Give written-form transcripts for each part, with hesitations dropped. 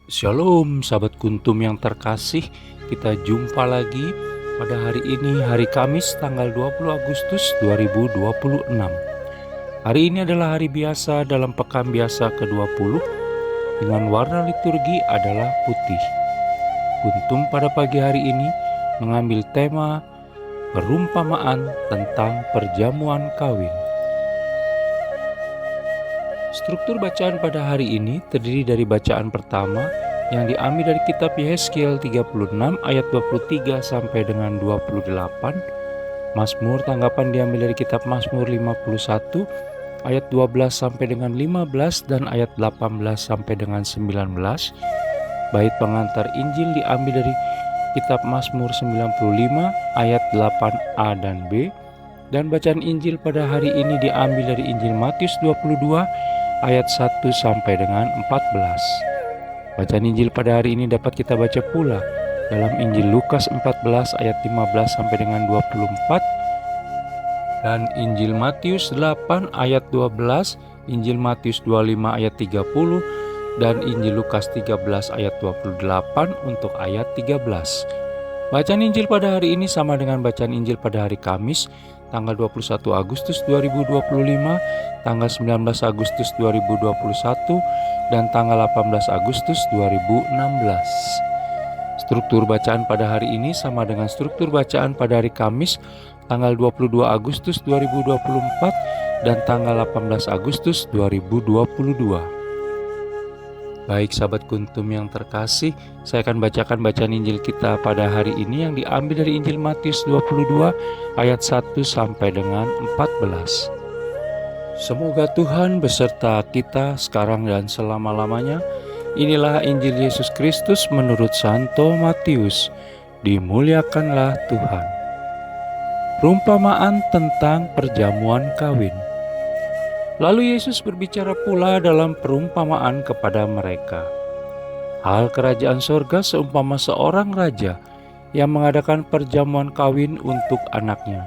Shalom sahabat Kuntum yang terkasih, kita jumpa lagi pada hari ini, hari Kamis tanggal 20 Agustus 2026. Hari ini adalah hari biasa dalam pekan biasa ke-20 dengan warna liturgi adalah putih. Kuntum pada pagi hari ini mengambil tema perumpamaan tentang perjamuan kawin. Struktur bacaan pada hari ini terdiri dari bacaan pertama yang diambil dari kitab Yehezkiel 36 ayat 23 sampai dengan 28. Mazmur tanggapan diambil dari kitab Mazmur 51 ayat 12 sampai dengan 15 dan ayat 18 sampai dengan 19. Bait pengantar Injil diambil dari kitab Mazmur 95 ayat 8a dan b. Dan bacaan Injil pada hari ini diambil dari Injil Matius 22 ayat 1 sampai dengan 14. Bacaan Injil pada hari ini dapat kita baca pula dalam Injil Lukas 14 ayat 15 sampai dengan 24 dan Injil Matius 8 ayat 12, Injil Matius 25 ayat 30 dan Injil Lukas 13 ayat 28 untuk ayat 13. Bacaan Injil pada hari ini sama dengan bacaan Injil pada hari Kamis tanggal 21 Agustus 2025, tanggal 19 Agustus 2021, dan tanggal 18 Agustus 2016. Struktur bacaan pada hari ini sama dengan struktur bacaan pada hari Kamis tanggal 22 Agustus 2024 dan tanggal 18 Agustus 2022. Baik sahabat Kuntum yang terkasih, saya akan bacakan bacaan Injil kita pada hari ini yang diambil dari Injil Matius 22 ayat 1 sampai dengan 14. Semoga Tuhan beserta kita sekarang dan selama-lamanya. Inilah Injil Yesus Kristus menurut Santo Matius. Dimuliakanlah Tuhan. Perumpamaan tentang perjamuan kawin. Lalu Yesus berbicara pula dalam perumpamaan kepada mereka. Hal kerajaan sorga seumpama seorang raja yang mengadakan perjamuan kawin untuk anaknya.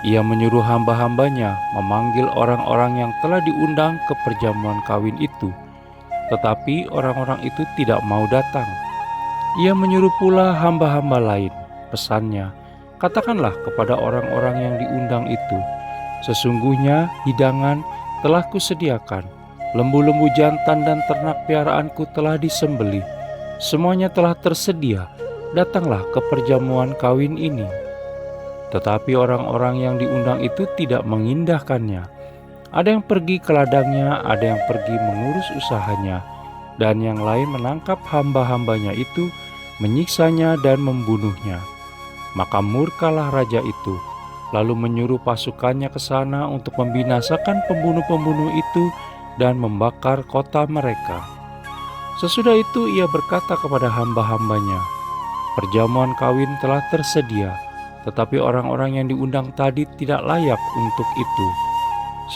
Ia menyuruh hamba-hambanya memanggil orang-orang yang telah diundang ke perjamuan kawin itu. Tetapi orang-orang itu tidak mau datang. Ia menyuruh pula hamba-hamba lain. Pesannya, katakanlah kepada orang-orang yang diundang itu, sesungguhnya hidangan telah kusediakan, lembu-lembu jantan dan ternak piaraanku telah disembelih, semuanya telah tersedia, datanglah ke perjamuan kawin ini. Tetapi orang-orang yang diundang itu tidak mengindahkannya. Ada yang pergi ke ladangnya, ada yang pergi mengurus usahanya, dan yang lain menangkap hamba-hambanya itu, menyiksanya dan membunuhnya. Maka murkalah raja itu, lalu menyuruh pasukannya ke sana untuk membinasakan pembunuh-pembunuh itu dan membakar kota mereka. Sesudah itu ia berkata kepada hamba-hambanya, perjamuan kawin telah tersedia, tetapi orang-orang yang diundang tadi tidak layak untuk itu.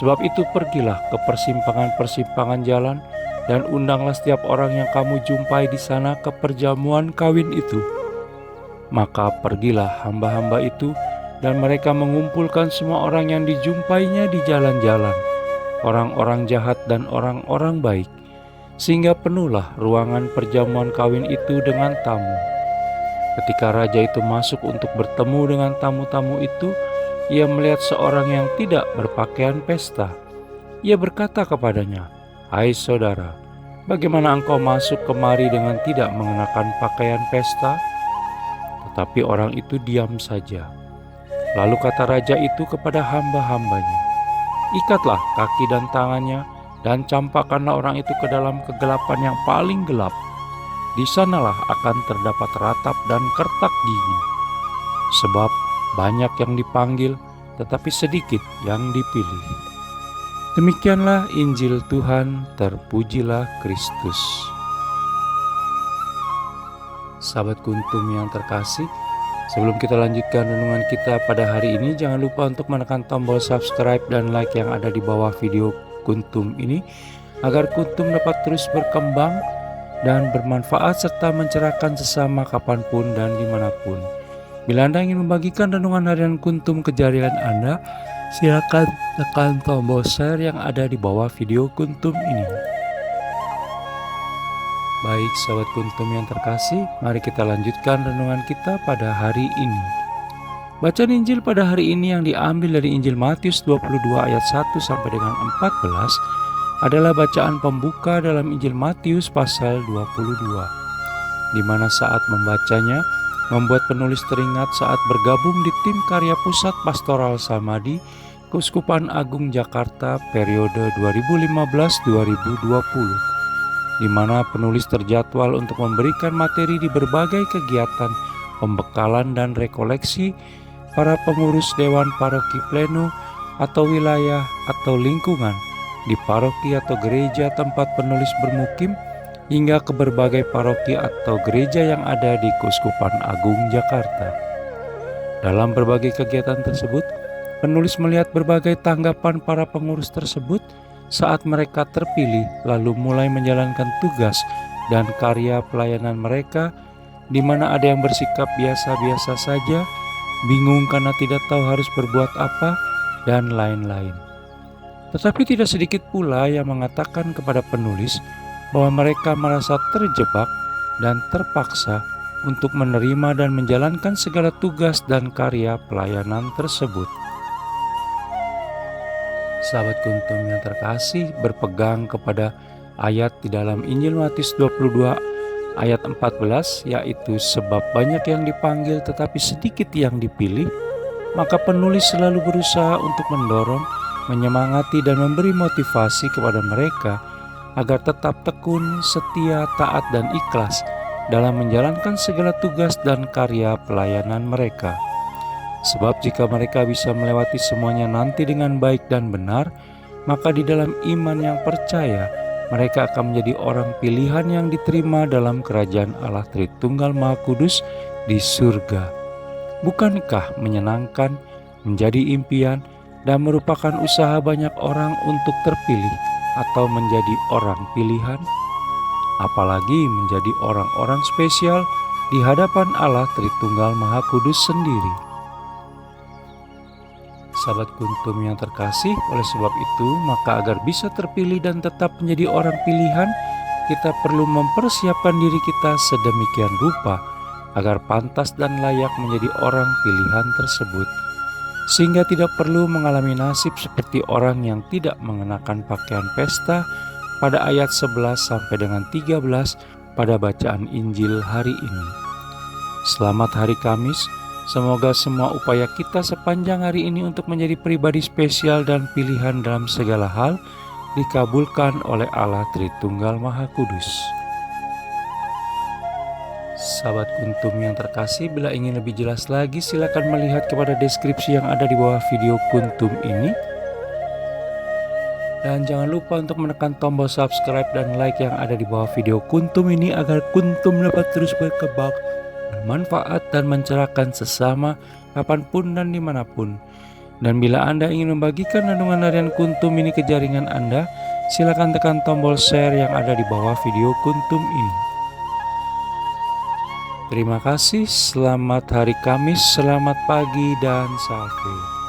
Sebab itu pergilah ke persimpangan-persimpangan jalan dan undanglah setiap orang yang kamu jumpai di sana ke perjamuan kawin itu. Maka pergilah hamba-hamba itu dan mereka mengumpulkan semua orang yang dijumpainya di jalan-jalan, orang-orang jahat dan orang-orang baik, sehingga penuhlah ruangan perjamuan kawin itu dengan tamu. Ketika raja itu masuk untuk bertemu dengan tamu-tamu itu, ia melihat seorang yang tidak berpakaian pesta. Ia berkata kepadanya, "Hai saudara, bagaimana engkau masuk kemari dengan tidak mengenakan pakaian pesta?" Tetapi orang itu diam saja. Lalu kata raja itu kepada hamba-hambanya, "Ikatlah kaki dan tangannya dan campakkanlah orang itu ke dalam kegelapan yang paling gelap. Di sanalah akan terdapat ratap dan kertak gigi. Sebab banyak yang dipanggil, tetapi sedikit yang dipilih." Demikianlah Injil Tuhan, terpujilah Kristus. Sahabat Kuntum yang terkasih, sebelum kita lanjutkan renungan kita pada hari ini, jangan lupa untuk menekan tombol subscribe dan like yang ada di bawah video Kuntum ini, agar Kuntum dapat terus berkembang dan bermanfaat serta mencerahkan sesama kapanpun dan dimanapun. Bila Anda ingin membagikan renungan harian Kuntum ke jaringan Anda, silakan tekan tombol share yang ada di bawah video Kuntum ini. Baik sahabat Kuntum yang terkasih, mari kita lanjutkan renungan kita pada hari ini. Bacaan Injil pada hari ini yang diambil dari Injil Matius 22 ayat 1 sampai dengan 14 adalah bacaan pembuka dalam Injil Matius pasal 22, di mana saat membacanya membuat penulis teringat saat bergabung di tim karya Pusat Pastoral Samadi, Keuskupan Agung Jakarta periode 2015-2020. di mana penulis terjadwal untuk memberikan materi di berbagai kegiatan pembekalan dan rekoleksi para pengurus Dewan Paroki Pleno atau wilayah atau lingkungan di paroki atau gereja tempat penulis bermukim, hingga ke berbagai paroki atau gereja yang ada di Keuskupan Agung Jakarta. Dalam berbagai kegiatan tersebut, penulis melihat berbagai tanggapan para pengurus tersebut saat mereka terpilih, lalu mulai menjalankan tugas dan karya pelayanan mereka, di mana ada yang bersikap biasa-biasa saja, bingung karena tidak tahu harus berbuat apa, dan lain-lain. Tetapi tidak sedikit pula yang mengatakan kepada penulis bahwa mereka merasa terjebak dan terpaksa untuk menerima dan menjalankan segala tugas dan karya pelayanan tersebut. Sahabat Kuntum yang terkasih, berpegang kepada ayat di dalam Injil Matius 22 ayat 14, yaitu sebab banyak yang dipanggil tetapi sedikit yang dipilih, maka penulis selalu berusaha untuk mendorong, menyemangati dan memberi motivasi kepada mereka agar tetap tekun, setia, taat dan ikhlas dalam menjalankan segala tugas dan karya pelayanan mereka. Sebab jika mereka bisa melewati semuanya nanti dengan baik dan benar, maka di dalam iman yang percaya, mereka akan menjadi orang pilihan yang diterima dalam kerajaan Allah Tritunggal Maha Kudus di surga. Bukankah menyenangkan, menjadi impian, dan merupakan usaha banyak orang untuk terpilih atau menjadi orang pilihan? Apalagi menjadi orang-orang spesial di hadapan Allah Tritunggal Maha Kudus sendiri. Sahabat Kuntum yang terkasih, oleh sebab itu, maka agar bisa terpilih dan tetap menjadi orang pilihan, kita perlu mempersiapkan diri kita sedemikian rupa agar pantas dan layak menjadi orang pilihan tersebut, sehingga tidak perlu mengalami nasib seperti orang yang tidak mengenakan pakaian pesta pada ayat 11 sampai dengan 13 pada bacaan Injil hari ini. Selamat hari Kamis. Semoga semua upaya kita sepanjang hari ini untuk menjadi pribadi spesial dan pilihan dalam segala hal dikabulkan oleh Allah Tritunggal Maha Kudus. Sahabat Kuntum yang terkasih, bila ingin lebih jelas lagi silakan melihat kepada deskripsi yang ada di bawah video Kuntum ini. Dan jangan lupa untuk menekan tombol subscribe dan like yang ada di bawah video Kuntum ini agar Kuntum dapat terus berkembang, bermanfaat dan mencerahkan sesama kapanpun dan dimanapun. Dan bila Anda ingin membagikan renungan harian Kuntum ini ke jaringan Anda, silakan tekan tombol share yang ada di bawah video Kuntum ini. Terima kasih, selamat hari Kamis, selamat pagi dan salve.